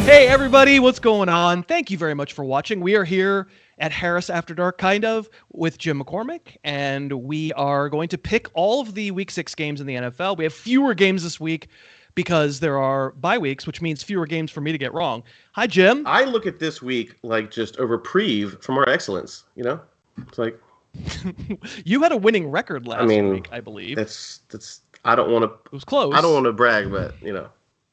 Hey everybody, what's going on? Thank you very much for watching. We are here at Harris After Dark, with Jim McCormick, and we are going to pick all of the Week 6 games in the NFL. We have fewer games this week because there are bye weeks, which means fewer games for me to get wrong. Hi, Jim. I look at this week like just a reprieve from our excellence, you know? It's like... You had a winning record last week, I believe. That's. I don't want to... It was close. I don't want to brag, but,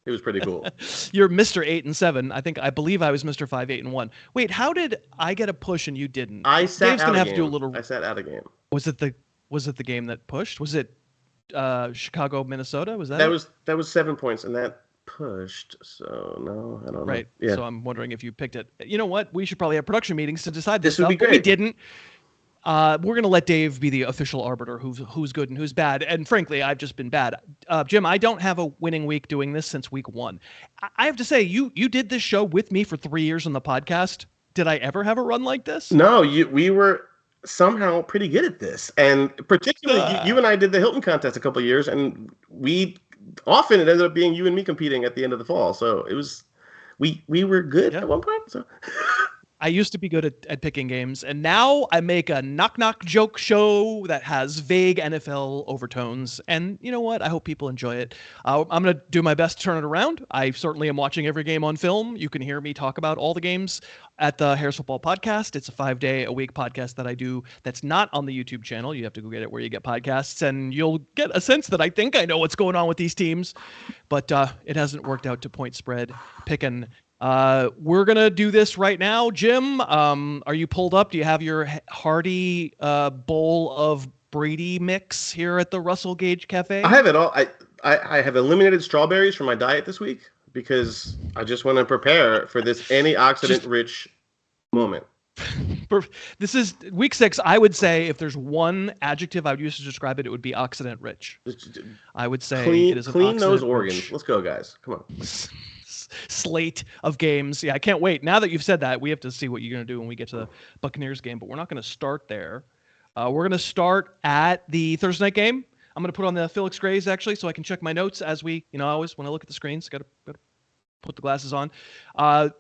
it was pretty cool. You're Mr. 8-7. I believe I was Mr. 5-8-1. Wait, how did I get a push and you didn't? Dave's gonna have to do a little. I sat out a game. Was it the game that pushed? Was it Chicago, Minnesota? Was that? That was 7 points, and that pushed. So no, I don't know. Right. Yeah. So I'm wondering if you picked it. You know what? We should probably have production meetings to decide this stuff. Would be great. But we didn't. We're going to let Dave be the official arbiter who's good and who's bad. And frankly, I've just been bad. Jim, I don't have a winning week doing this since week 1. I have to say, you did this show with me for 3 years on the podcast. Did I ever have a run like this? No, we were somehow pretty good at this. And particularly, you and I did the Hilton contest a couple of years, and it ended up being you and me competing at the end of the fall. So it was, we were good at one point. So... I used to be good at picking games, and now I make a knock-knock joke show that has vague NFL overtones. And you know what? I hope people enjoy it. I'm going to do my best to turn it around. I certainly am watching every game on film. You can hear me talk about all the games at the Harris Football Podcast. It's a 5-day-a-week podcast that I do that's not on the YouTube channel. You have to go get it where you get podcasts, and you'll get a sense that I think I know what's going on with these teams. But it hasn't worked out to point spread picking. We're going to do this right now. Jim, are you pulled up? Do you have your hearty bowl of Brady mix here at the Russel Gage Cafe? I have it all. I have eliminated strawberries from my diet this week because I just want to prepare for this antioxidant-rich moment. This is week 6. I would say if there's one adjective I would use to describe it, it would be oxidant-rich. I would say it is clean those organs. Let's go, guys. Come on. Slate of games. Yeah, I can't wait. Now that you've said that, we have to see what you're going to do when we get to the Buccaneers game, but we're not going to start there. We're going to start at the Thursday night game. I'm going to put on the Felix Grays, actually, so I can check my notes as we, always when I look at the screens, got to put the glasses on.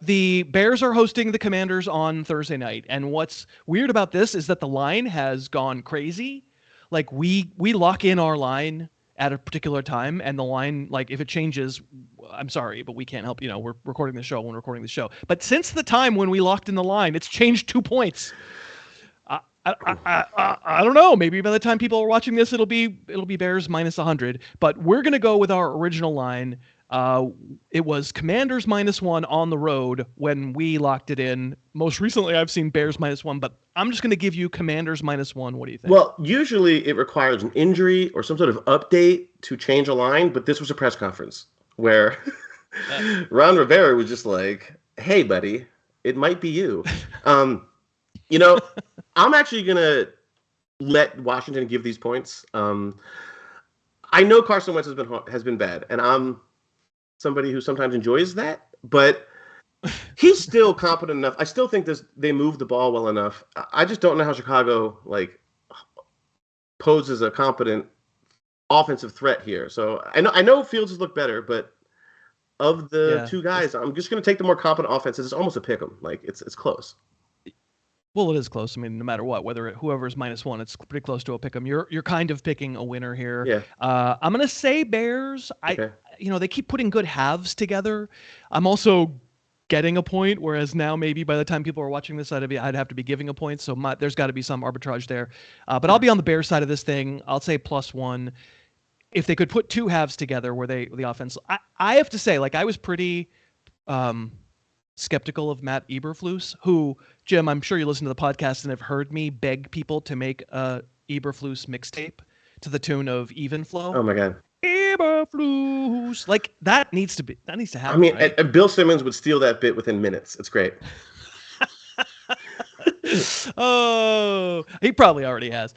The Bears are hosting the Commanders on Thursday night, and what's weird about this is that the line has gone crazy. Like, we lock in our line at a particular time, and the line, like, if it changes, I'm sorry, but we can't help. We're recording the show when we're recording the show. But since the time when we locked in the line, it's changed 2 points. I don't know. Maybe by the time people are watching this, it'll be Bears minus 100. But we're gonna go with our original line. It was Commanders -1 on the road when we locked it in. Most recently, I've seen Bears -1, but I'm just going to give you Commanders -1. What do you think? Well, usually it requires an injury or some sort of update to change a line, but this was a press conference where Ron Rivera was just like, "Hey, buddy, it might be you." I'm actually going to let Washington give these points. I know Carson Wentz has been bad, and I'm somebody who sometimes enjoys that, but he's still competent enough. I still think they move the ball well enough. I just don't know how Chicago poses a competent offensive threat here. So I know Fields has looked better, but of the two guys, I'm just going to take the more competent offenses. It's almost a pick 'em. Like it's close. Well, it is close. I mean, no matter what, whoever's -1, it's pretty close to a pick 'em. You're kind of picking a winner here. Yeah. I'm gonna say Bears. Okay. They keep putting good halves together. I'm also getting a point, whereas now maybe by the time people are watching this, I'd have to be giving a point. So there's got to be some arbitrage there. But I'll be on the Bears side of this thing. I'll say +1. If they could put two halves together, where the offense, I have to say, I was pretty skeptical of Matt Eberflus, who, Jim, I'm sure you listen to the podcast and have heard me beg people to make a Eberflus mixtape to the tune of Even Flow. Oh my God. Eberflus. That needs to happen. I mean, right? Bill Simmons would steal that bit within minutes. It's great. Oh, he probably already has.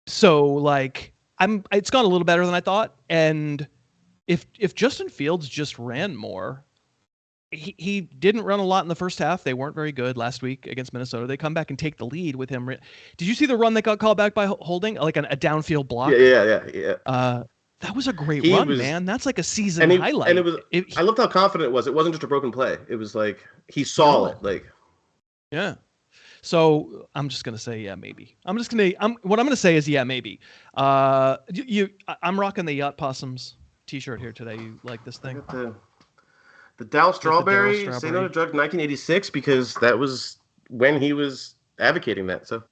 So it's gone a little better than I thought. And if Justin Fields just ran more, he didn't run a lot in the first half. They weren't very good last week against Minnesota. They come back and take the lead with him. Did you see the run that got called back by holding, a downfield block? Yeah. That was a great He run, was, man. That's like a season highlight. And it was. I loved how confident it was. It wasn't just a broken play. It was like he saw it. Like, yeah. So I'm just gonna say maybe. What I'm gonna say is maybe. I'm rocking the Yacht Possums T-shirt here today. You like this thing? I got the Dow Strawberry Say No to Drugs 1986 because that was when he was advocating that. So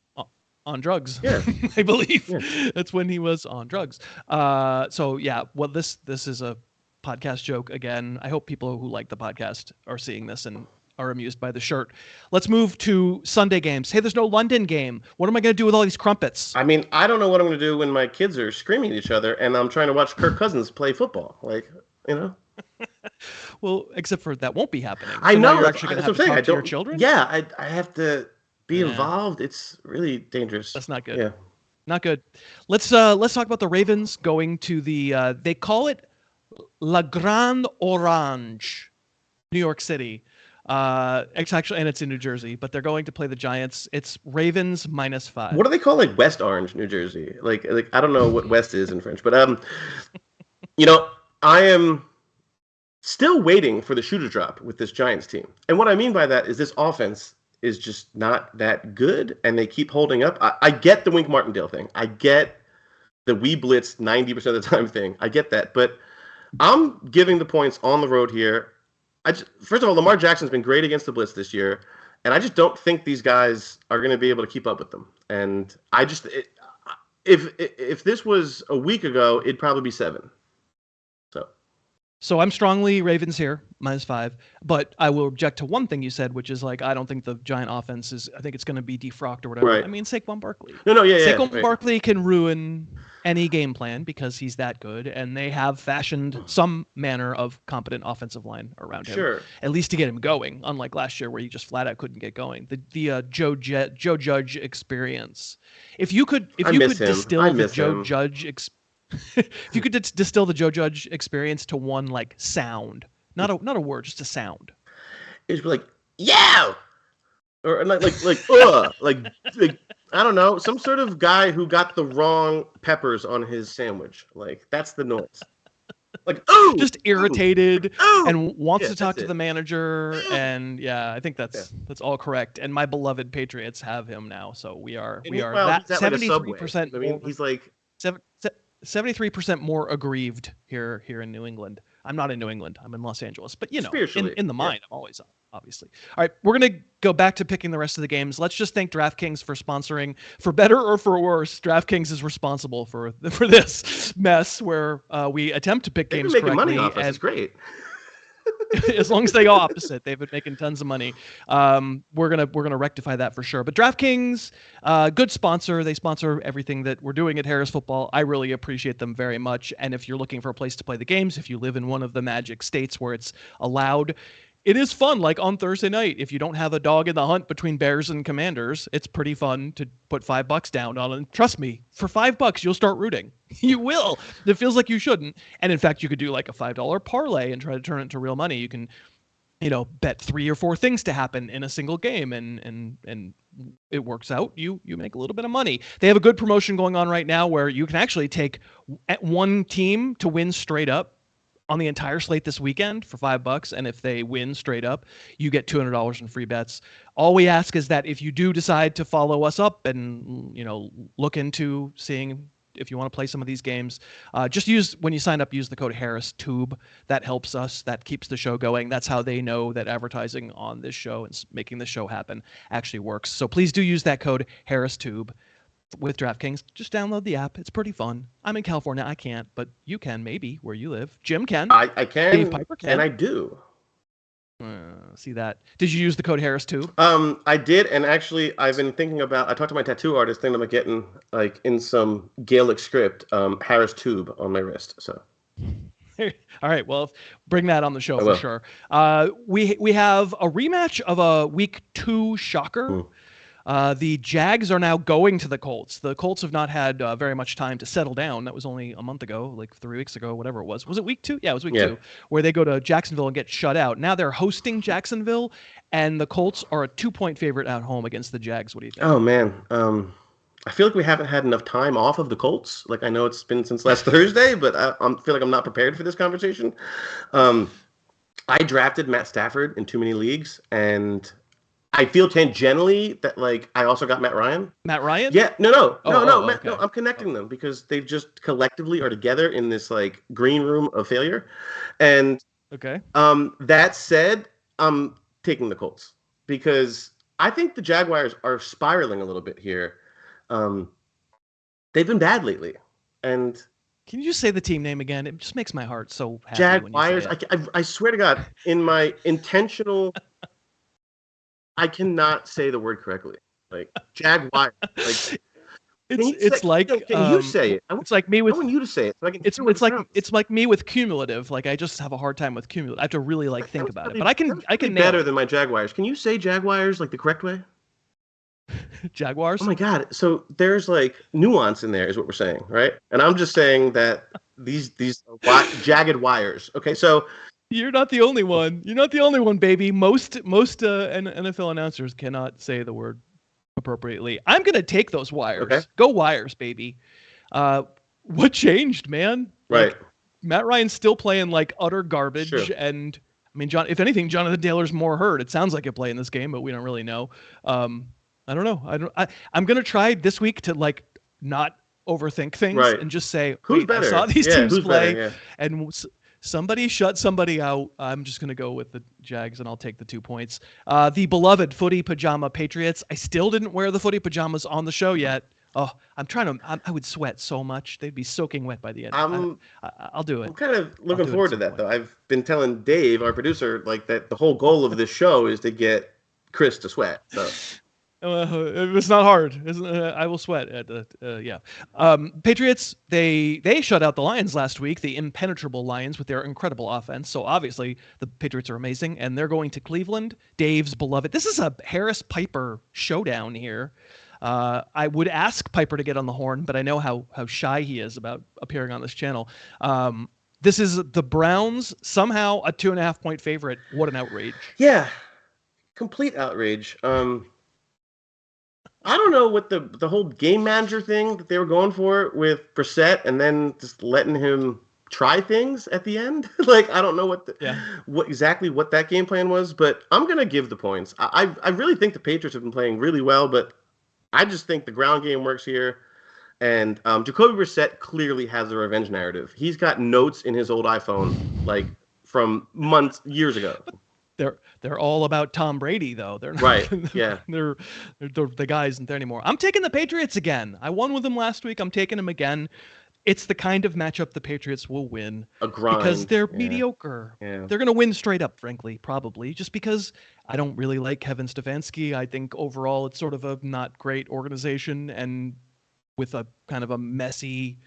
on drugs, yeah, I believe that's when he was on drugs. So yeah, well this is a podcast joke again. I hope people who like the podcast are seeing this and are amused by the shirt. Let's move to Sunday games. Hey, there's no London game. What am I going to do with all these crumpets? I mean, I don't know what I'm going to do when my kids are screaming at each other and I'm trying to watch Kirk Cousins play football. Like, you know. Well, except for that won't be happening. So I know. You're actually going to have to talk to your children? Yeah, I have to be involved. It's really dangerous. That's not good. Yeah. Not good. Let's talk about the Ravens going to the they call it La Grande Orange, New York City. It's actually, and it's in New Jersey, but they're going to play the Giants. It's Ravens -5. What do they call like West Orange, New Jersey? Like I don't know what West is in French, but you know, I am still waiting for the shoe to drop with this Giants team. And what I mean by that is this offense is just not that good, and they keep holding up. I get the Wink Martindale thing. I get the we blitz 90% of the time thing. I get that, but I'm giving the points on the road here. First of all, Lamar Jackson's been great against the blitz this year, and I just don't think these guys are going to be able to keep up with them. And if this was a week ago, it'd probably be 7. So I'm strongly Ravens here, -5. But I will object to one thing you said, which is like I don't think the Giant offense is. I think it's going to be defrocked or whatever. Right. I mean, Saquon Barkley. Saquon Barkley can ruin any game plan because he's that good, and they have fashioned some manner of competent offensive line around him. Sure. At least to get him going, unlike last year where he just flat out couldn't get going. The Joe Judge experience. If you could distill the Joe Judge experience. If you could distill the Joe Judge experience to one like sound, not a word, just a sound. It's like yeah, or like I don't know, some sort of guy who got the wrong peppers on his sandwich. Like that's the noise. Like ooh, just irritated ooh, and wants to talk to the manager. And yeah, I think that's all correct. And my beloved Patriots have him now, so we are that 73%. I mean, he's like 73% more aggrieved here in New England. I'm not in New England. I'm in Los Angeles. But, you know, in the mind, I'm always obviously. All right, we're going to go back to picking the rest of the games. Let's just thank DraftKings for sponsoring. For better or for worse, DraftKings is responsible for this mess where we attempt to pick games correctly. Money off us. It's great. As long as they go opposite, they've been making tons of money. We're gonna rectify that for sure. But DraftKings, good sponsor. They sponsor everything that we're doing at Harris Football. I really appreciate them very much. And if you're looking for a place to play the games, if you live in one of the magic states where it's allowed, it is fun. Like on Thursday night, if you don't have a dog in the hunt between Bears and Commanders, it's pretty fun to put $5 down on it. And trust me, for $5, you'll start rooting. You will. It feels like you shouldn't. And in fact, you could do like a $5 parlay and try to turn it into real money. You can, bet 3 or 4 things to happen in a single game, and it works out. You make a little bit of money. They have a good promotion going on right now where you can actually take one team to win straight up on the entire slate this weekend for $5, and if they win straight up, you get $200 in free bets. All we ask is that if you do decide to follow us up and look into seeing if you want to play some of these games, when you sign up, use the code HarrisTube. That helps us. That keeps the show going. That's how they know that advertising on this show and making the show happen actually works. So please do use that code HarrisTube. With DraftKings, just download the app. It's pretty fun. I'm in California. I can't, but you can maybe where you live. Jim can. I can. Dave Piper can. And I do. See that? Did you use the code Harris too? I did, and actually, I've been thinking about. I talked to my tattoo artist, thinking about getting like in some Gaelic script, Harris Tube on my wrist. So. All right. Well, bring that on the show for sure. We have a rematch of a week 2 shocker. The Jags are now going to the Colts. The Colts have not had very much time to settle down. That was only a month ago, like 3 weeks ago, whatever it was. Was it week 2? Yeah, it was week 2, where they go to Jacksonville and get shut out. Now they're hosting Jacksonville, and the Colts are a 2-point favorite at home against the Jags. What do you think? Oh, man. I feel like we haven't had enough time off of the Colts. Like, I know it's been since last Thursday, but I feel like I'm not prepared for this conversation. I drafted Matt Stafford in too many leagues, and I feel tangentially that, like, I also got Matt Ryan. Matt Ryan? Yeah, no. Okay. No, I'm connecting them because they just collectively are together in this, like, green room of failure. And Okay. that said, I'm taking the Colts because I think the Jaguars are spiraling a little bit here. They've been bad lately, and Can you just say the team name again? It just makes my heart so happy Jaguars. when you say it. I swear to God, in my intentional, I cannot say the word correctly. Like Jaguars. Like It's like can you say it? It's like me with. I want you to say it so I can It's hear what it's like sounds. it's like me with cumulative. Like I just have a hard time with cumulative. I have to really like think about it. But I can nail better it. than my Jaguars. Can you say Jaguars like the correct way? Jaguars. Oh my God! So there's like nuance in there, is what we're saying, right? And I'm just saying that these jagged wires. Okay, so You're not the only one. You're not the only one, baby. Most NFL announcers cannot say the word appropriately. I'm gonna take those wires. Okay. Go Wires, baby. What changed, man? Right. Like, Matt Ryan's still playing like utter garbage, Sure. and I mean, if anything, Jonathan Taylor's more hurt. It sounds like he'll play in this game, but we don't really know. I don't know. I'm gonna try this week to like not overthink things Right. and just say, Who's wait, better? I saw these teams play, better? Yeah. and somebody shut somebody out. I'm just gonna go with the Jags, and I'll take the 2 points. The beloved footy pajama Patriots. I still didn't wear the footy pajamas on the show yet. Oh, I would sweat so much. They'd be soaking wet by the end. I'll do it. I'm kind of looking forward to that, though. I've been telling Dave, our producer, like that the whole goal of this show is to get Chris to sweat. So it's not hard. I will sweat. Yeah. Patriots, they shut out the Lions last week, the impenetrable Lions with their incredible offense. So obviously the Patriots are amazing, and they're going to Cleveland, Dave's beloved. This is a Harris Piper showdown here. I would ask Piper to get on the horn, but I know how shy he is about appearing on this channel. This is the Browns, somehow a 2.5 point favorite. What an outrage. Yeah, complete outrage. I don't know what the whole game manager thing that they were going for with Brissett and then just letting him try things at the end. Like, I don't know what exactly what that game plan was, but I'm going to give the points. I really think the Patriots have been playing really well, but I just think the ground game works here. And Jacoby Brissett clearly has a revenge narrative. He's got notes in his old iPhone, like from years ago. They're all about Tom Brady, though. They're not, right. Yeah. They're the guy isn't there anymore. I'm taking the Patriots again. I won with them last week. I'm taking them again. It's the kind of matchup the Patriots will win. A grind. Because they're mediocre. Yeah. They're going to win straight up, frankly, probably. Just because I don't really like Kevin Stefanski. I think overall it's sort of a not great organization and with a kind of a messy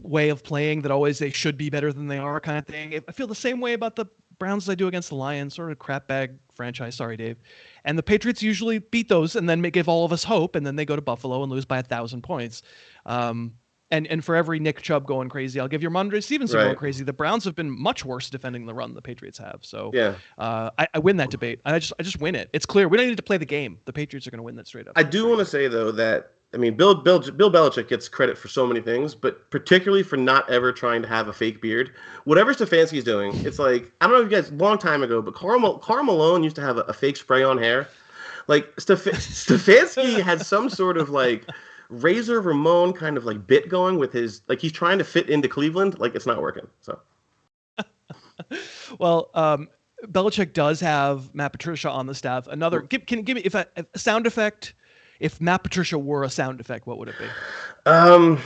way of playing that always they should be better than they are kind of thing. I feel the same way about the Browns as I do against the Lions, sort of crap bag franchise. Sorry, Dave. And the Patriots usually beat those and then give all of us hope, and then they go to Buffalo and lose by 1,000 points. And for every Nick Chubb going crazy, I'll give your Mondre Stevenson going crazy. The Browns have been much worse defending the run than the Patriots have. So I win that debate. I just win it. It's clear. We don't need to play the game. The Patriots are going to win that straight up. I do want to say, though, that I mean, Bill Belichick gets credit for so many things, but particularly for not ever trying to have a fake beard. Whatever Stefanski's doing, it's like, I don't know if you guys, long time ago, but Karl Malone used to have a fake spray on hair. Like, Stefanski had some sort of like Razor Ramon kind of like bit going with his, like he's trying to fit into Cleveland. Like, it's not working. So, well, Belichick does have Matt Patricia on the staff. Another, can you give me if a sound effect? If Matt Patricia were a sound effect, what would it be?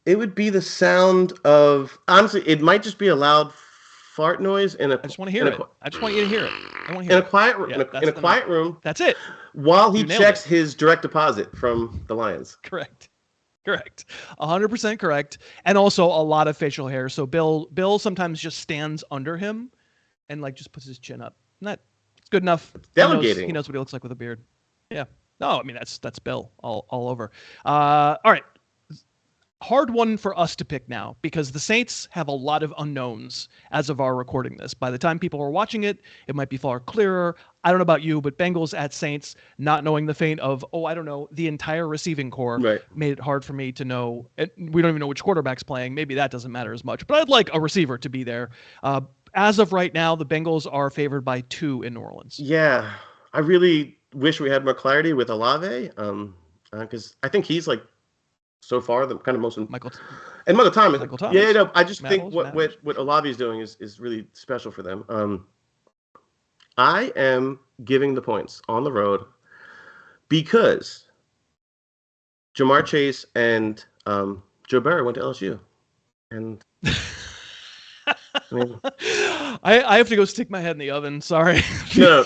It would be the sound of, honestly, it might just be a loud fart noise in a. I just want to hear it. I just want you to hear it. I want to in hear a quiet room. Yeah, in a quiet room. That's it. While he checks his direct deposit from the Lions. Correct. 100% correct. And also a lot of facial hair. So Bill sometimes just stands under him and like just puts his chin up. And it's good enough. Delegating. He knows what he looks like with a beard. Yeah. No, I mean that's Bill all over. All right. hard one for us to pick now because the Saints have a lot of unknowns as of our recording this. By the time people are watching it, it might be far clearer. I don't know about you, but Bengals at Saints, not knowing the fate of, I don't know, the entire receiving core made it hard for me to know. We don't even know which quarterback's playing. Maybe that doesn't matter as much, but I'd like a receiver to be there. As of right now, the Bengals are favored by 2 in New Orleans. Yeah, I really wish we had more clarity with Olave, because I think he's like so far the kind of most Michael Thomas. Yeah, no, I just think what Olave is doing is really special for them. I am giving the points on the road because Jamar Chase and Joe Burrow went to LSU, and I mean, I have to go stick my head in the oven. Sorry. No.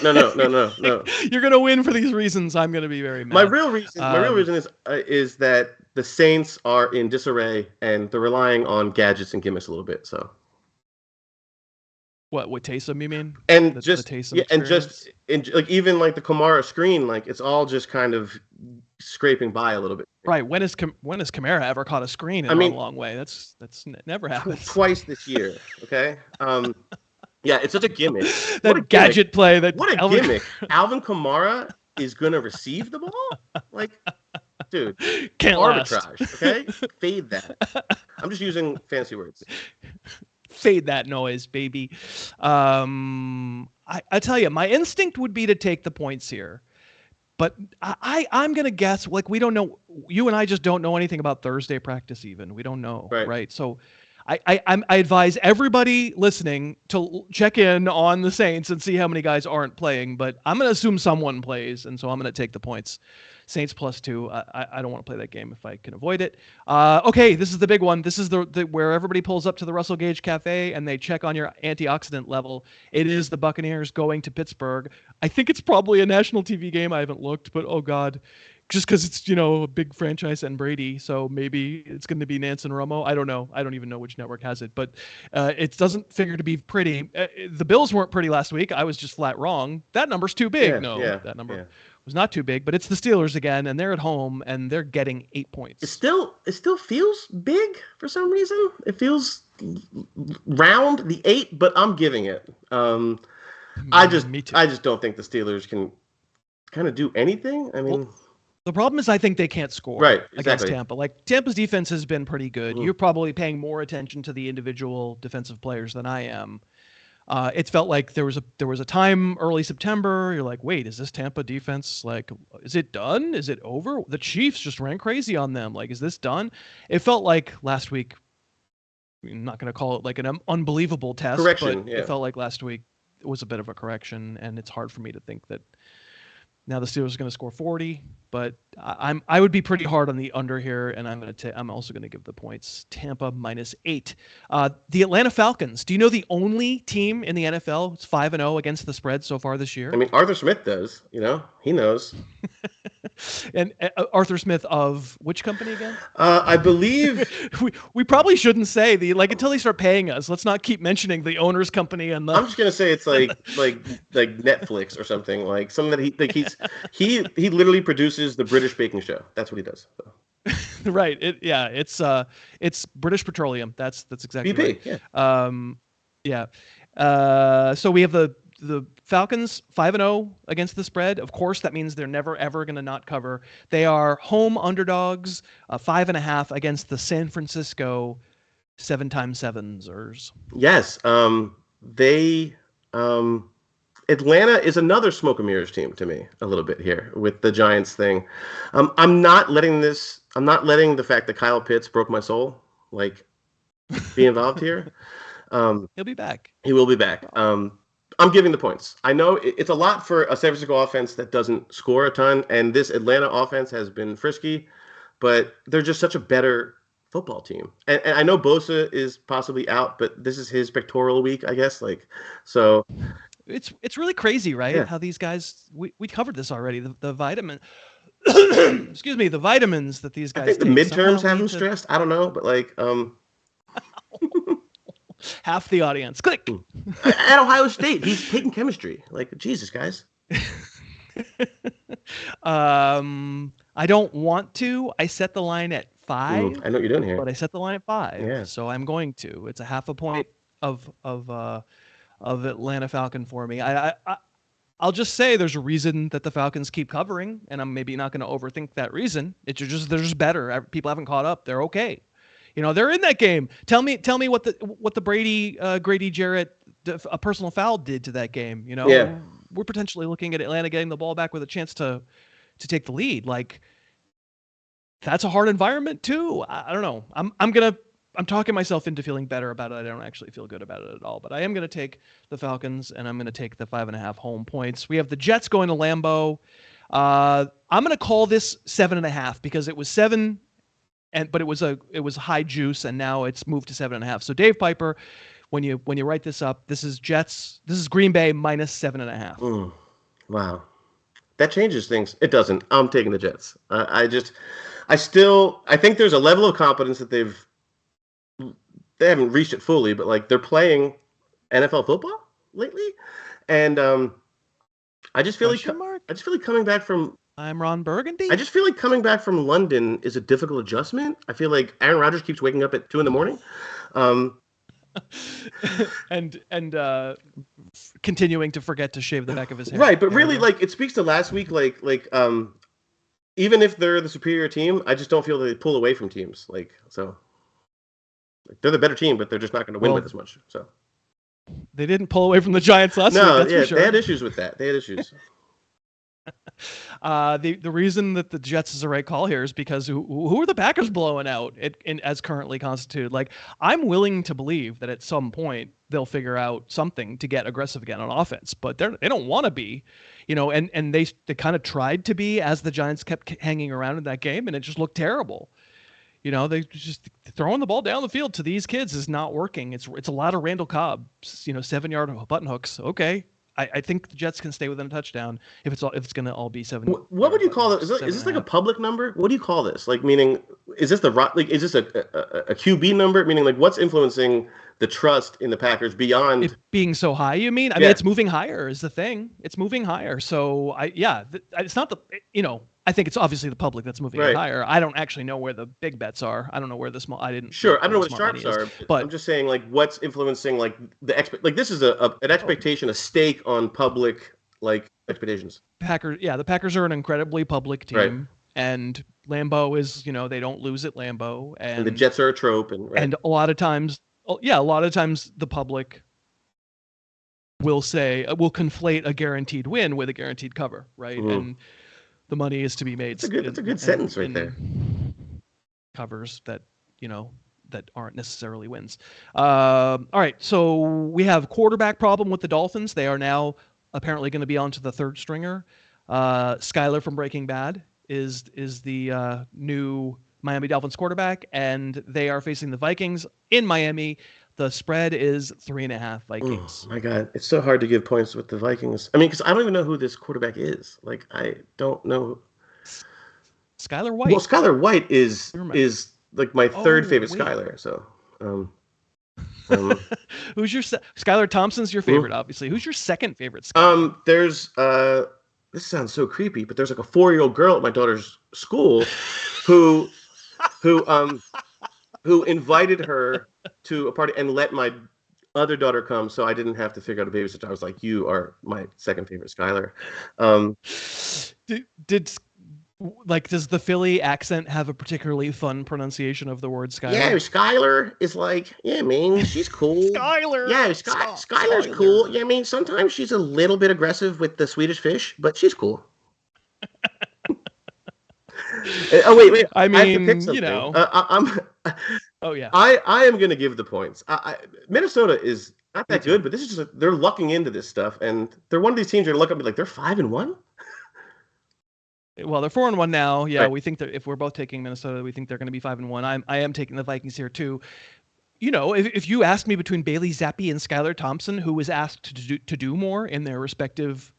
You're gonna win for these reasons. I'm gonna be very mad. My real reason is that the Saints are in disarray and they're relying on gadgets and gimmicks a little bit. So, what Taysom, you mean? And the just Taysom like even like the Kamara screen, like it's all just kind of scraping by a little bit. Right. When has Kamara ever caught a screen in a long way? That's never happened. Twice this year. Okay. Yeah, it's such a gimmick. That gadget play. What a gimmick. Alvin Kamara is gonna receive the ball? Like, dude, can't arbitrage. Last. Okay, fade that. I'm just using fancy words. Fade that noise, baby. I tell you, my instinct would be to take the points here. But I'm going to guess, like, we don't know. You and I just don't know anything about Thursday practice even. We don't know, right? So I advise everybody listening to check in on the Saints and see how many guys aren't playing. But I'm going to assume someone plays, and so I'm going to take the points. Saints +2. I don't want to play that game if I can avoid it. Okay, this is the big one. This is the where everybody pulls up to the Russel Gage Cafe and they check on your antioxidant level. It is the Buccaneers going to Pittsburgh. I think it's probably a national TV game. I haven't looked, but oh god, just because it's a big franchise and Brady, so maybe it's going to be Nance and Romo. I don't know. I don't even know which network has it, but it doesn't figure to be pretty. The Bills weren't pretty last week. I was just flat wrong. That number's too big. That number. Yeah. Was not too big, but it's the Steelers again, and they're at home, and they're getting 8 points. It still feels big for some reason. It feels round, the 8, but I'm giving it. I just don't think the Steelers can kind of do anything. I mean, the problem is I think they can't score against Tampa. Like, Tampa's defense has been pretty good. You're probably paying more attention to the individual defensive players than I am. It felt like there was a time early September. You're like, wait, is this Tampa defense, like, is it done? Is it over? The Chiefs just ran crazy on them. Like, is this done? It felt like last week. I'm not going to call it like an unbelievable test, but it felt like last week it was a bit of a correction, and it's hard for me to think that now the Steelers are going to score 40. But I would be pretty hard on the under here, and I'm also going to give the points. Tampa -8. The Atlanta Falcons. Do you know the only team in the NFL that's 5-0 against the spread so far this year? I mean, Arthur Smith does. He knows. And Arthur Smith of which company again? I believe we probably shouldn't say until they start paying us. Let's not keep mentioning the owner's company and the. I'm just gonna say it's like Netflix or something, like something that he literally produces the British baking show. That's what he does. So. Right. It's British Petroleum. That's exactly BP, right. So we have the Falcons 5-0 against the spread. Of course, that means they're never ever going to not cover. They are home underdogs, 5.5 against the San Francisco 7x7ers. Yes. Atlanta is another smoke and mirrors team to me a little bit here with the Giants thing. I'm not letting the fact that Kyle Pitts broke my soul be involved here. He'll be back. He will be back. I'm giving the points. I know it's a lot for a San Francisco offense that doesn't score a ton, and this Atlanta offense has been frisky, but they're just such a better football team. And I know Bosa is possibly out, but this is his pectoral week, I guess. So. It's really crazy, right? Yeah. How these guys we covered this already. The vitamin, excuse me, the vitamins that these guys. I think the midterms have them stressed. I don't know, but half the audience. Click. At Ohio State, he's taking chemistry. Jesus, guys. I don't want to. I set the line at 5. I know what you're doing here. But I set the line at 5, Yeah. so I'm going to. It's a half a point of Atlanta Falcon for me. I'll just say there's a reason that the Falcons keep covering, and I'm maybe not going to overthink that reason. They're just better. People haven't caught up. They're okay. They're in that game. Tell me what the Grady Jarrett a personal foul did to that game. Yeah. We're potentially looking at Atlanta getting the ball back with a chance to take the lead. Like, that's a hard environment too. I don't know. I'm talking myself into feeling better about it. I don't actually feel good about it at all, but I am going to take the Falcons, and I'm going to take the 5.5 home points. We have the Jets going to Lambeau. I'm going to call this 7.5 because it was 7, but it was high juice, and now it's moved to 7.5. So Dave Piper, when you write this up, this is Green Bay minus 7.5. Wow, that changes things. It doesn't. I'm taking the Jets. I think there's a level of competence that they haven't reached it fully, but like they're playing NFL football lately, and I just feel like coming back from. I'm Ron Burgundy. I just feel like coming back from London is a difficult adjustment. I feel like Aaron Rodgers keeps waking up at 2 a.m. and continuing to forget to shave the back of his hair. Right, but really, like, it speaks to last week. Like even if they're the superior team, I just don't feel that they pull away from teams. Like, they're the better team, but they're just not going to win with as much. So they didn't pull away from the Giants last week. That's for sure. They had issues with that. They had issues. The reason that the Jets is the right call here is because who are the Packers blowing out as currently constituted? Like, I'm willing to believe that at some point they'll figure out something to get aggressive again on offense, but they don't want to be, and they kind of tried to be as the Giants kept hanging around in that game, and it just looked terrible. They just throwing the ball down the field to these kids is not working. It's a lot of Randall Cobb, 7-yard button hooks. Okay. I think the Jets can stay within a touchdown if it's going to all be 7. What would you call it? Is this like a public number? What do you call this? Like, meaning, is this is this a QB number? Meaning, like, what's influencing the trust in the Packers beyond it being so high? You mean? I mean, it's moving higher is the thing. It's moving higher. So it's not I think it's obviously the public that's moving it higher. I don't actually know where the big bets are. I don't know where the small. I don't know where the sharps are. But I'm just saying, like, what's influencing, like, this is an expectation, a stake on public, like, expectations. The Packers are an incredibly public team, and Lambeau is, they don't lose at Lambeau, and the Jets are a trope, and a lot of times the public will conflate a guaranteed win with a guaranteed cover, right? Mm-hmm. And the money is to be made. That's a good sentence right there. Covers that, that aren't necessarily wins. All right, so we have quarterback problem with the Dolphins. They are now apparently going to be on to the third stringer. Skyler from Breaking Bad is the new Miami Dolphins quarterback, and they are facing the Vikings in Miami. The spread is 3.5 Vikings. Oh my God, it's so hard to give points with the Vikings. I mean, because I don't even know who this quarterback is. Like, I don't know. Skyler White. Well, Skyler White is like my third favorite Skyler. So, who's your Skylar Thompson's your favorite, obviously. Who's your second favorite Skyler? There's this sounds so creepy, but there's like a 4-year-old girl at my daughter's school who invited her to a party and let my other daughter come, so I didn't have to figure out a babysitter. I was like, you are my second favorite Skyler. Does the Philly accent have a particularly fun pronunciation of the word Skyler? Yeah, Skyler is like, yeah, I mean, she's cool. Skyler. Yeah, Skyler's cool. Yeah, I mean, sometimes she's a little bit aggressive with the Swedish fish, but she's cool. Oh wait! I mean, I have to pick something. Oh yeah. I am going to give the points. Minnesota is not that good, but this is just they're lucking into this stuff, and they're one of these teams you're going to look up and be like, they're 5-1. Well, they're 4-1 now. Yeah, right. We think that if we're both taking Minnesota, we think they're going to be 5-1. I am taking the Vikings here too. If you asked me between Bailey Zappi and Skylar Thompson, who was asked to do more in their respective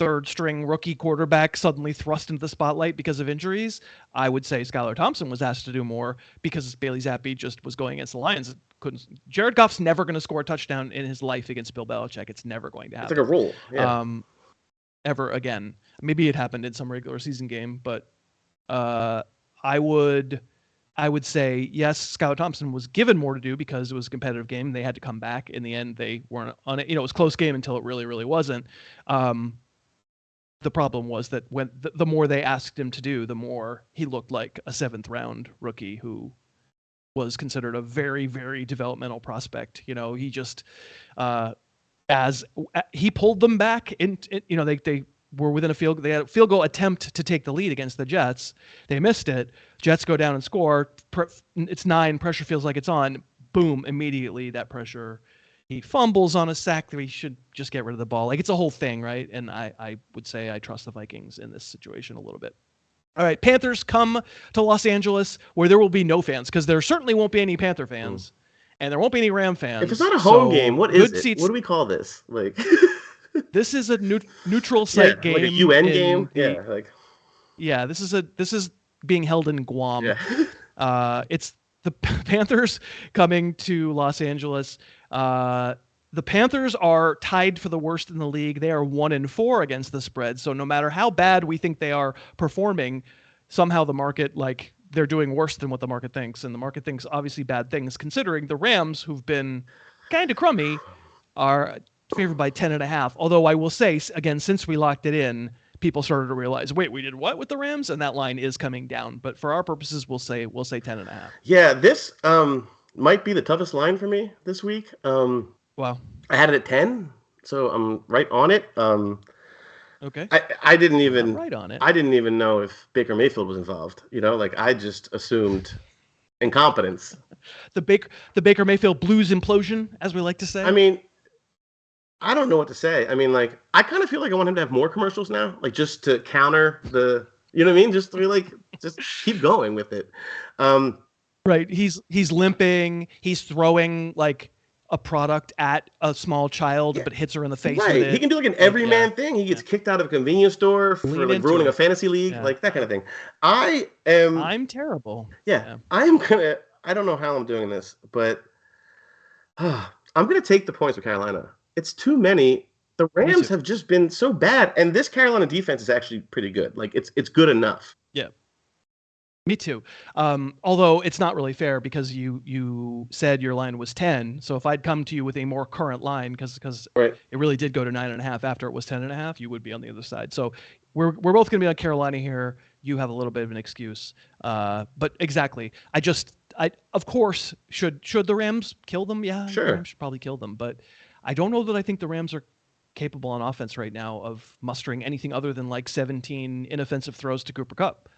third-string rookie quarterback suddenly thrust into the spotlight because of injuries, I would say Skylar Thompson was asked to do more because Bailey Zappi just was going against the Lions. Jared Goff's never going to score a touchdown in his life against Bill Belichick. It's never going to happen. It's like a rule. Yeah. Ever again. Maybe it happened in some regular season game, but I would I would say, yes, Skylar Thompson was given more to do because it was a competitive game. They had to come back. In the end, they weren't on it. It was a close game until it really, really wasn't. The problem was that when the more they asked him to do, the more he looked like a 7th-round rookie who was considered a very, very developmental prospect. He just, as he pulled them back they were within they had a field goal attempt to take the lead against the Jets. They missed it. Jets go down and score. It's 9. Pressure feels like it's on. Boom! Immediately that pressure. He fumbles on a sack that he should just get rid of the ball. Like, it's a whole thing, right? And I would say I trust the Vikings in this situation a little bit. All right, Panthers come to Los Angeles where there will be no fans because there certainly won't be any Panther fans, and there won't be any Ram fans. If it's not a home game, what is it? Seats. What do we call this? Like, this is a neutral site game, like a UN game. This is being held in Guam. Yeah. It's the Panthers coming to Los Angeles. The Panthers are tied for the worst in the league. They are 1-4 against the spread. So no matter how bad we think they are performing, somehow the market, they're doing worse than what the market thinks. And the market thinks obviously bad things, considering the Rams, who've been kind of crummy, are favored by 10.5. Although I will say, again, since we locked it in, people started to realize, wait, we did what with the Rams? And that line is coming down. But for our purposes, we'll say 10.5. Yeah, this might be the toughest line for me this week. Wow. I had it at 10, so I'm right on it. Okay. I didn't even right on it. I didn't even know if Baker Mayfield was involved. I just assumed incompetence. The Baker Mayfield blues implosion, as we like to say. I mean, I don't know what to say. I mean, I kind of feel like I want him to have more commercials now, just to counter the, you know what I mean? Just to just keep going with it. Right. He's limping. He's throwing a product at a small child, but hits her in the face. Right. With it. He can do an everyman thing. He gets kicked out of a convenience store for ruining a fantasy league, that kind of thing. I'm terrible. Yeah. I don't know how I'm doing this, but I'm going to take the points with Carolina. It's too many. The Rams have just been so bad, and this Carolina defense is actually pretty good. It's good enough. Yeah. Me too. Although it's not really fair because you said your line was 10. So if I'd come to you with a more current line, because it really did go to 9.5 after it was 10.5, you would be on the other side. So we're both going to be on Carolina here. You have a little bit of an excuse, but exactly. I of course should the Rams kill them? Yeah, sure. The Rams should probably kill them, but I don't know that I think the Rams are capable on offense right now of mustering anything other than 17 inoffensive throws to Cooper Kupp.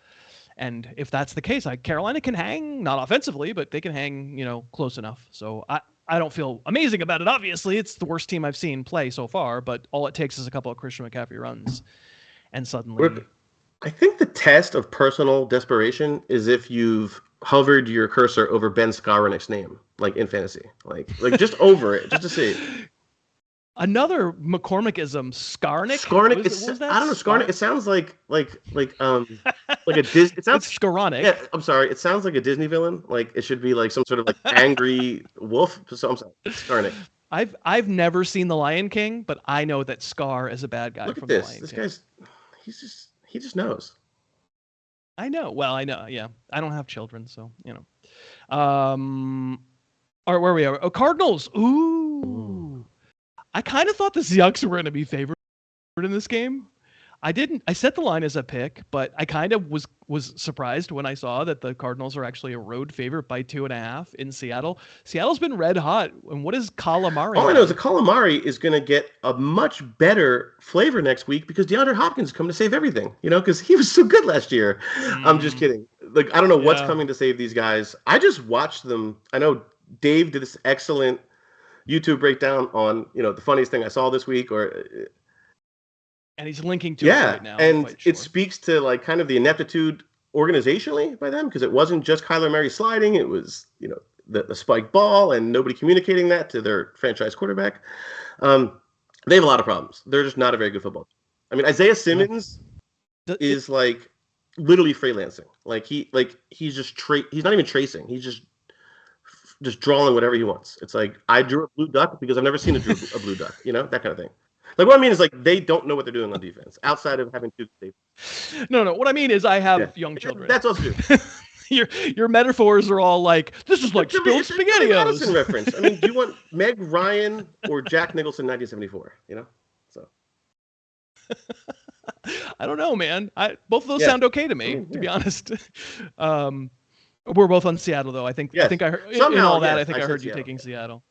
And if that's the case, Carolina can hang, not offensively, but they can hang, close enough. So I don't feel amazing about it. Obviously, it's the worst team I've seen play so far, but all it takes is a couple of Christian McCaffrey runs, and suddenly. I think the test of personal desperation is if you've hovered your cursor over Ben Skowronek's name, in fantasy, just over it, just to see. Another McCormickism, Skarnick. Skarnick. I don't know. Skarnick. It sounds like a Disney. It sounds Skowronek. Yeah, I'm sorry. It sounds like a Disney villain. It should be some sort of angry wolf. So I'm sorry. Skarnick. I've never seen The Lion King, but I know that Scar is a bad guy. Look from at this. The Lion This King. he just knows. I know. Well, I know. Yeah, I don't have children, so All right, where are we? Oh, Cardinals. Ooh. I kind of thought the Seahawks were going to be favored in this game. I set the line as a pick, but I kind of was surprised when I saw that the Cardinals are actually a road favorite by 2.5 in Seattle. Seattle's been red hot. And what is calamari? All I know is the calamari is going to get a much better flavor next week because DeAndre Hopkins is coming to save everything, because he was so good last year. I'm just kidding. I don't know what's coming to save these guys. I just watched them. I know Dave did this excellent YouTube breakdown on, the funniest thing I saw this week, and he's linking to it right now. And it speaks to kind of the ineptitude organizationally by them, because it wasn't just Kyler Murray sliding. It was, the spike ball and nobody communicating that to their franchise quarterback. They have a lot of problems. They're just not a very good football team. I mean, Isaiah Simmons is literally freelancing. He's not even tracing. He's just drawing whatever he wants. It's I drew a blue duck because I've never seen a blue duck, that kind of thing. What I mean is they don't know what they're doing on defense outside of having two safeties. No. What I mean is I have young children. That's also true. your metaphors are all like, this is like spilled It's a Billy Madison SpaghettiOs. reference. I mean, do you want Meg Ryan or Jack Nicholson 1974? So. I don't know, man. Both of those Yeah. sound okay to me, to be honest. We're both on Seattle, though. I think I heard somehow, in all that. yes, I think I heard you Seattle. taking Seattle.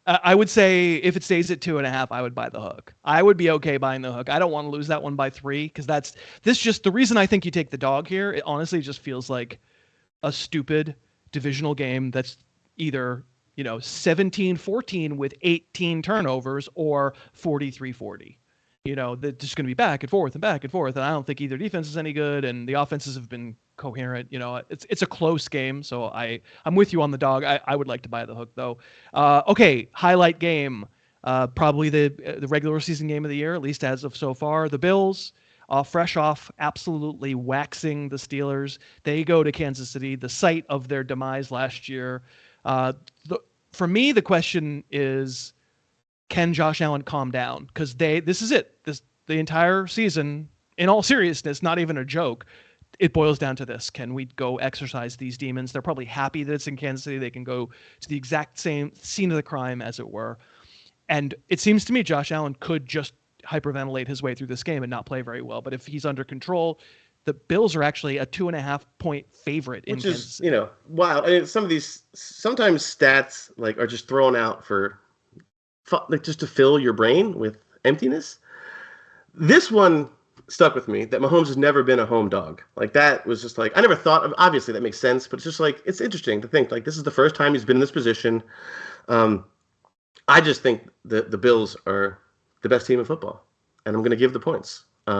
I would say if it stays at 2.5, I would buy the hook. I would be okay buying the hook. I don't want to lose that one by 3 because the reason I think you take the dog here. It honestly just feels like a stupid divisional game that's either 17-14 with 18 turnovers or 43-40. They're just going to be back and forth. And I don't think either defense is any good, and the offenses have been coherent. It's a close game, so I'm with you on the dog. I would like to buy the hook though. Okay, highlight game. Probably the regular season game of the year, at least as of so far. The Bills, fresh off absolutely waxing the Steelers. They go to Kansas City, the site of their demise last year. For me, the question is, can Josh Allen calm down? Because this is it. The entire season, in all seriousness, not even a joke, it boils down to this. Can we go exercise these demons? They're probably happy that it's in Kansas City. They can go to the exact same scene of the crime, as it were. And it seems to me Josh Allen could just hyperventilate his way through this game and not play very well. But if he's under control, the Bills are actually a 2.5-point favorite in Kansas City. wow. I mean, some of these sometimes stats are just thrown out for just to fill your brain with emptiness. This one stuck with me, that Mahomes has never been a home dog. That was just I never thought of, obviously that makes sense, but it's just it's interesting to think this is the first time he's been in this position. I just think that the Bills are the best team in football, and I'm going to give the points. I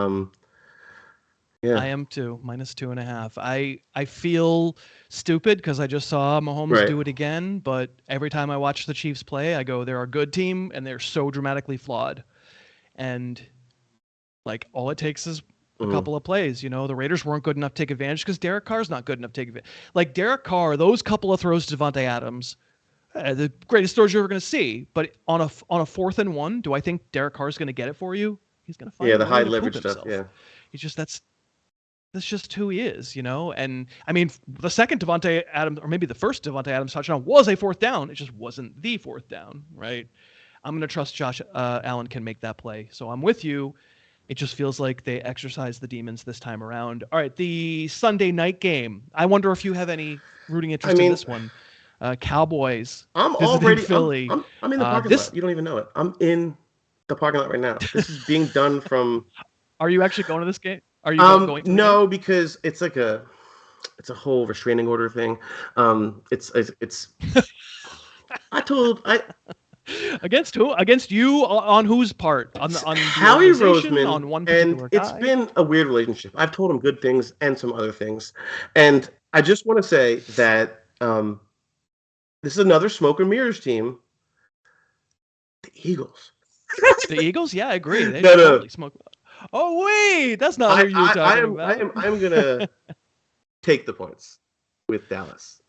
am too, -2.5. I feel stupid because I just saw Mahomes do it again, but every time I watch the Chiefs play, I go, they're a good team, and they're so dramatically flawed. And all it takes is a couple of plays. The Raiders weren't good enough to take advantage because Derek Carr's not good enough to take advantage. Derek Carr, those couple of throws to Devontae Adams, the greatest throws you're ever going to see. But on a 4th and 1, do I think Derek Carr's going to get it for you? He's going to find the high leverage stuff. Yeah, he's just that's just who he is, And I mean, the second Devontae Adams, or maybe the first Devontae Adams touchdown, was a 4th down. It just wasn't the 4th down, right? I'm going to trust Josh Allen can make that play. So I'm with you. It just feels like they exercised the demons this time around. All right, the Sunday night game. I wonder if you have any rooting interest in this one. Cowboys. I'm already Philly. I'm in the parking lot. You don't even know it. I'm in the parking lot right now. This is being done from. Are you actually going to this game? Are you going to no, because it's it's a whole restraining order thing. It's Against who? Against you on whose part? On Howie Roseman, on one particular guy? It's been a weird relationship. I've told him good things and some other things, and I just want to say that this is another smoke and mirrors team. The Eagles. The Eagles? Yeah, I agree. They no. Totally smoke. Oh wait, that's not who you're talking about. I'm gonna take the points with Dallas.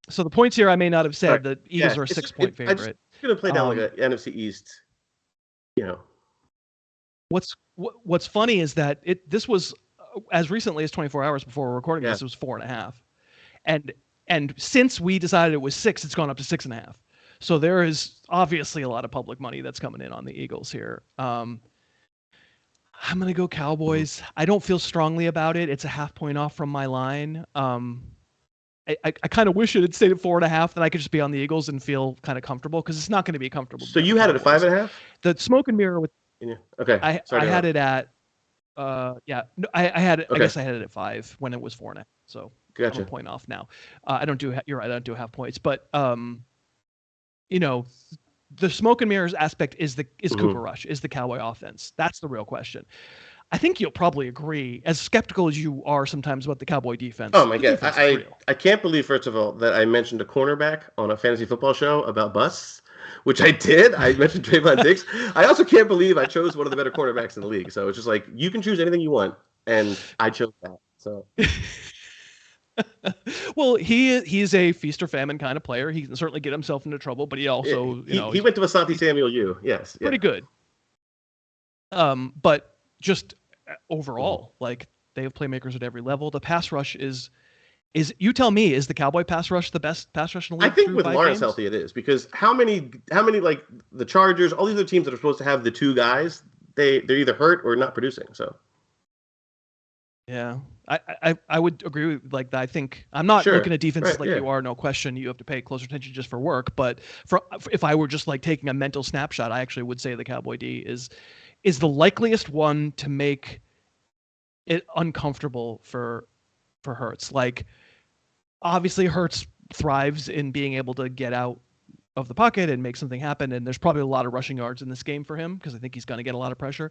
So the points here, I may not have said the Eagles are a 6-point favorite. I'm gonna play down an NFC East. What's funny is that this was as recently as 24 hours before we're recording this. It was 4.5, and since we decided it was 6, it's gone up to 6.5. So there is obviously a lot of public money that's coming in on the Eagles here. I'm going to go Cowboys. I don't feel strongly about it. It's a 0.5 point off from my line. I kind of wish it had stayed at 4.5, that I could just be on the Eagles and feel kind of comfortable, because it's not going to be comfortable. So you had it at 5.5? The smoke and mirror with. Okay. I had it at. I had it. Okay. I guess I had it at 5 when it was 4.5. So gotcha. I'm a point off now. I don't do. You're right. I don't do 0.5 points, but the smoke and mirrors aspect is Cooper Rush, is the Cowboy offense. That's the real question. I think you'll probably agree, as skeptical as you are sometimes about the Cowboy defense. Oh my God. I can't believe, first of all, that I mentioned a cornerback on a fantasy football show about busts, which I did. I mentioned Trayvon Diggs. I also can't believe I chose one of the better cornerbacks in the league. So it's just you can choose anything you want, and I chose that. So well, he's a feast or famine kind of player. He can certainly get himself into trouble, but he also he went to Asante Samuel U. Yes, pretty good. But just overall, They have playmakers at every level. The pass rush is you tell me, is the Cowboy pass rush the best pass rush in the league? I think with Lawrence healthy, it is, because how many like the Chargers, all these other teams that are supposed to have the two guys, they're either hurt or not producing. So yeah, I would agree with like that. I think I'm not looking at defenses you are. No question, you have to pay closer attention just for work. But if I were just like taking a mental snapshot, I actually would say the Cowboy D is the likeliest one to make it uncomfortable for Hurts. Like, obviously Hurts thrives in being able to get out of the pocket and make something happen, and there's probably a lot of rushing yards in this game for him because I think he's going to get a lot of pressure.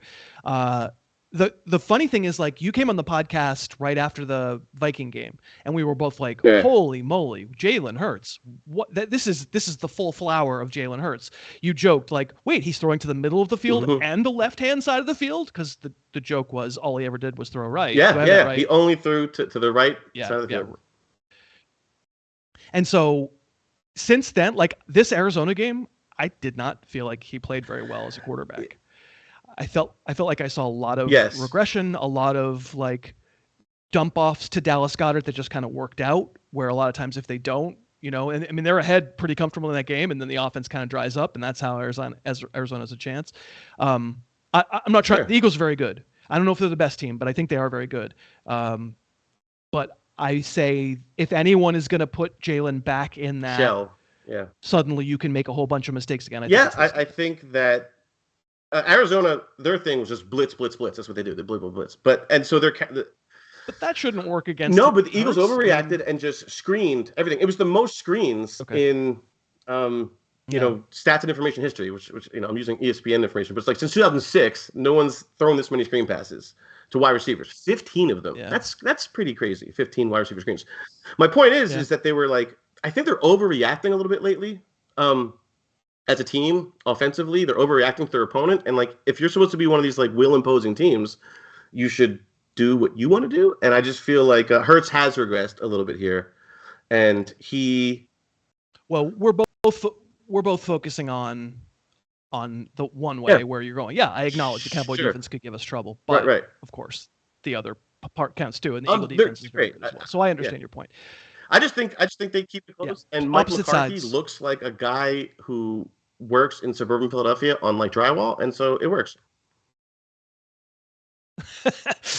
The funny thing is, like, you came on the podcast right after the Viking game, and we were both like, "Holy moly, Jalen Hurts! What? This is the full flower of Jalen Hurts." You joked like, "Wait, he's throwing to the middle of the field and the left-hand side of the field," because the joke was all he ever did was throw right. Yeah. Right? He only threw to the right side of the field. And so, since then, like this Arizona game, I did not feel like he played very well as a quarterback. I felt like I saw a lot of regression, a lot of like dump offs to Dallas Goedert that just kind of worked out, where a lot of times if they don't, and I mean, they're ahead pretty comfortable in that game, and then the offense kind of dries up, and that's how Arizona has a chance. I'm not trying. The Eagles are very good. I don't know if they're the best team, but I think they are very good. But I say if anyone is going to put Jalen back in that shell, suddenly you can make a whole bunch of mistakes again. I think that Arizona, their thing was just blitz. That's what they do. They blitz. But that shouldn't work against. No, but the Eagles overreacted and just screened everything. It was the most screens in stats and information history, which I'm using ESPN information, but it's like since 2006, no one's thrown this many screen passes to wide receivers. 15 of them. Yeah. That's pretty crazy. 15 wide receiver screens. My point is that they were like, I think they're overreacting a little bit lately. As a team, offensively, they're overreacting to their opponent. And like, if you're supposed to be one of these like will-imposing teams, you should do what you want to do. And I just feel like Hurts has regressed a little bit here, and Well, we're both focusing on the one way where you're going. Yeah, I acknowledge the Cowboy defense could give us trouble, but of course the other part counts too, and the Eagle defense is very good as well. So I understand your point. I just think they keep it close. Yeah. And Mike McCarthy looks like a guy who works in suburban Philadelphia on like drywall, and so it works.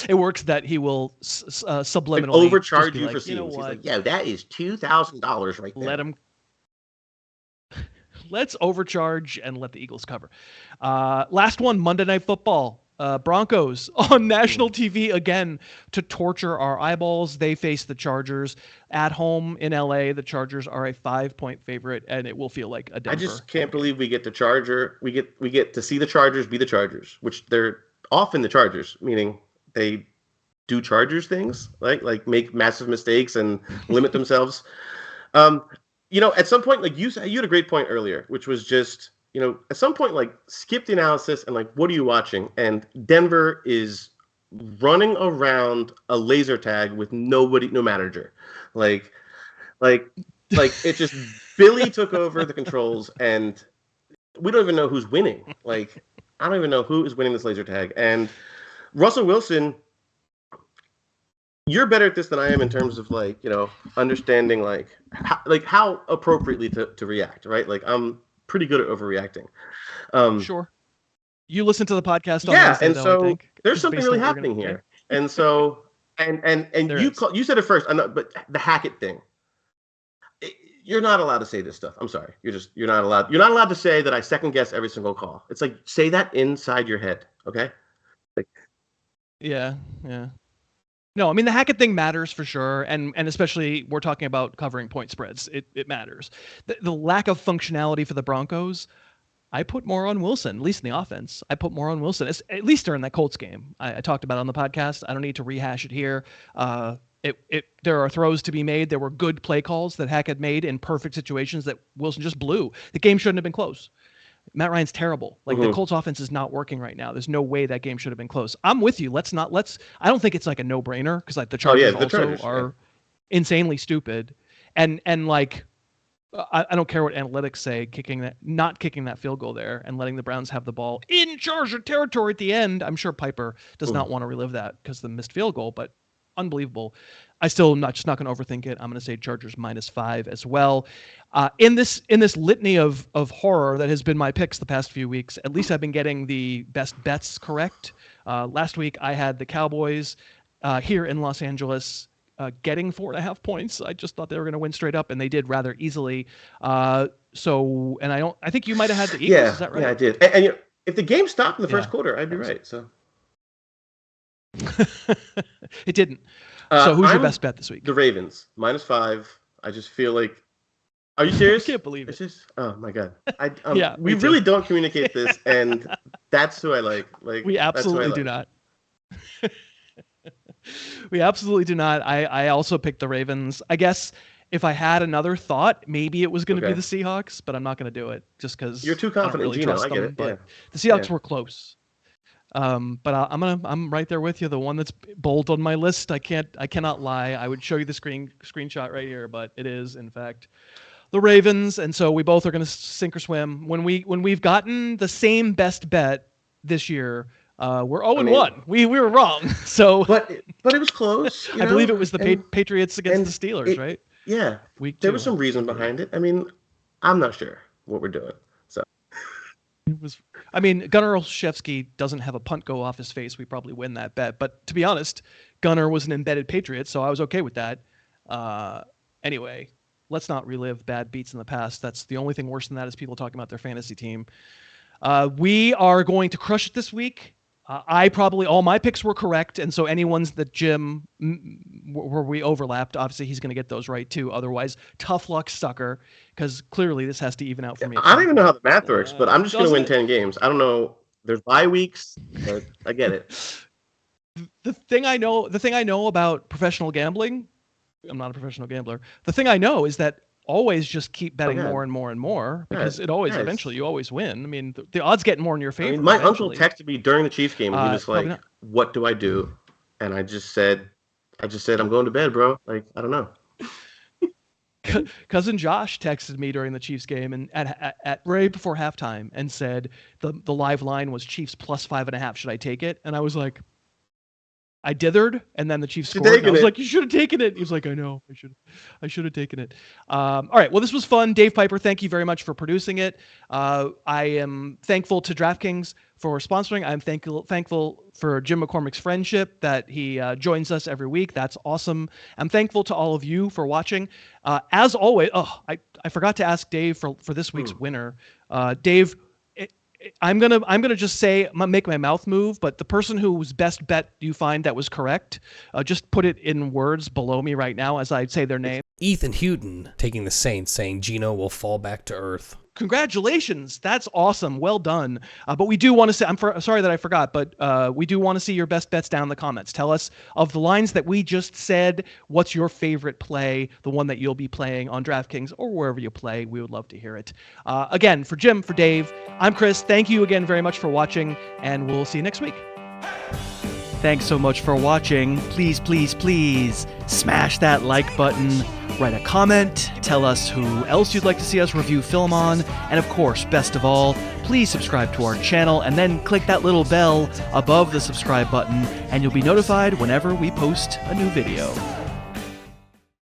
It works that he will subliminally like overcharge you for scenes. He's like, yeah, that is $2,000 right there. Let's overcharge and let the Eagles cover. Last one, Monday Night Football. Broncos on national TV again to torture our eyeballs. They face the Chargers at home in LA. The Chargers are a 5-point favorite, and it will feel like a Denver. I just can't believe we get we get to see the Chargers be the Chargers, which they're often the Chargers, meaning they do Chargers things, like make massive mistakes and limit themselves. At some point, like you had a great point earlier, which was just, at some point, like, skip the analysis and, like, what are you watching? And Denver is running around a laser tag with no manager. Like it just, Billy took over the controls, and we don't even know who's winning. Like, I don't even know who is winning this laser tag. And Russell Wilson, you're better at this than I am in terms of, like, understanding, how appropriately to react, right? Like, I'm pretty good at overreacting. Sure. You listen to the podcast on Wednesday, and so there's something really happening here. And so and you said it first, I know, but the Hackett thing. You're not allowed to say this stuff. I'm sorry. You're not allowed to say that I second guess every single call. It's like, say that inside your head, okay? Like, yeah. No, I mean, the Hackett thing matters for sure, and especially we're talking about covering point spreads. It matters. The lack of functionality for the Broncos, I put more on Wilson, at least in the offense. I put more on Wilson, at least during that Colts game. I talked about it on the podcast. I don't need to rehash it here. There are throws to be made. There were good play calls that Hackett made in perfect situations that Wilson just blew. The game shouldn't have been close. Matt Ryan's terrible. Like, the Colts offense is not working right now. There's no way that game should have been close. I'm with you. I don't think it's like a no-brainer, because like the Chargers are insanely stupid. And like, I don't care what analytics say, not kicking that field goal there and letting the Browns have the ball in Charger territory at the end. I'm sure Piper does not want to relive that because of the missed field goal, but unbelievable. I still am not going to overthink it. I'm going to say Chargers -5 as well. In this litany of horror that has been my picks the past few weeks, at least I've been getting the best bets correct. Last week I had the Cowboys here in Los Angeles getting 4.5 points. I just thought they were going to win straight up, and they did rather easily. I think you might have had the Eagles. Yeah, is that right? Yeah, I did. And if the game stopped in the first quarter, I'd be right. So it didn't. So who's your best bet this week? The Ravens -5. I just feel like. Are you serious? I can't believe it. It's just, oh my god. We really don't communicate this, and that's who I like. Like we absolutely do not. We absolutely do not. I also picked the Ravens. I guess if I had another thought, maybe it was going to be the Seahawks, but I'm not going to do it just because you're too confident. I don't really trust them. But the Seahawks were close. But I'm right there with you. The one that's bold on my list. I cannot lie. I would show you the screenshot right here, but it is in fact the Ravens. And so we both are going to sink or swim. When we've gotten the same best bet this year. We're 0-1. We were wrong. So, but it was close. I believe it was the Patriots against the Steelers, right? Yeah, there was some reason behind it. I mean, I'm not sure what we're doing. So it was. I mean, Gunnar Olszewski doesn't have a punt go off his face. We probably win that bet. But to be honest, Gunnar was an embedded Patriot, so I was okay with that. Anyway, let's not relive bad beats in the past. That's the only thing worse than that is people talking about their fantasy team. We are going to crush it this week. All my picks were correct, and so any ones that Jim where we overlapped, obviously he's going to get those right too. Otherwise, tough luck, sucker, because clearly this has to even out for me. I don't even know how the math works, but I'm just going to win 10 games. I don't know. There's bye weeks, but I get it. The thing I know about professional gambling, I'm not a professional gambler. The thing I know is that always just keep betting more and more and more because eventually you always win. I mean, the odds get more in your favor. I mean, my uncle texted me during the Chiefs game and he was like, "What do I do?" And I just said, "I'm going to bed, bro." Like, I don't know. Cousin Josh texted me during the Chiefs game and at right before halftime and said the live line was Chiefs +5.5. Should I take it? And I was like, I dithered, and then the Chiefs scored. And I was like, "You should have taken it." He was like, "I know, I should have taken it." All right, well, this was fun. Dave Piper, thank you very much for producing it. I am thankful to DraftKings for sponsoring. I'm thankful for Jim McCormick's friendship that he joins us every week. That's awesome. I'm thankful to all of you for watching. As always, I forgot to ask Dave for this week's winner. Dave. I'm gonna just say, I'm gonna make my mouth move, but the person whose best bet you find that was correct, just put it in words below me right now as I say their name. Ethan Houghton taking the Saints, saying Geno will fall back to earth. Congratulations, that's awesome, well done. But we do want to say, sorry that I forgot, but we do want to see your best bets down in the comments. Tell us of the lines that we just said, what's your favorite play, the one that you'll be playing on DraftKings or wherever you play. We would love to hear it. Again, for Jim, for Dave, I'm Chris. Thank you again very much for watching, and we'll see you next week. Thanks so much for watching. Please, please, please smash that like button, write a comment, tell us who else you'd like to see us review film on, and of course, best of all, please subscribe to our channel and then click that little bell above the subscribe button and you'll be notified whenever we post a new video.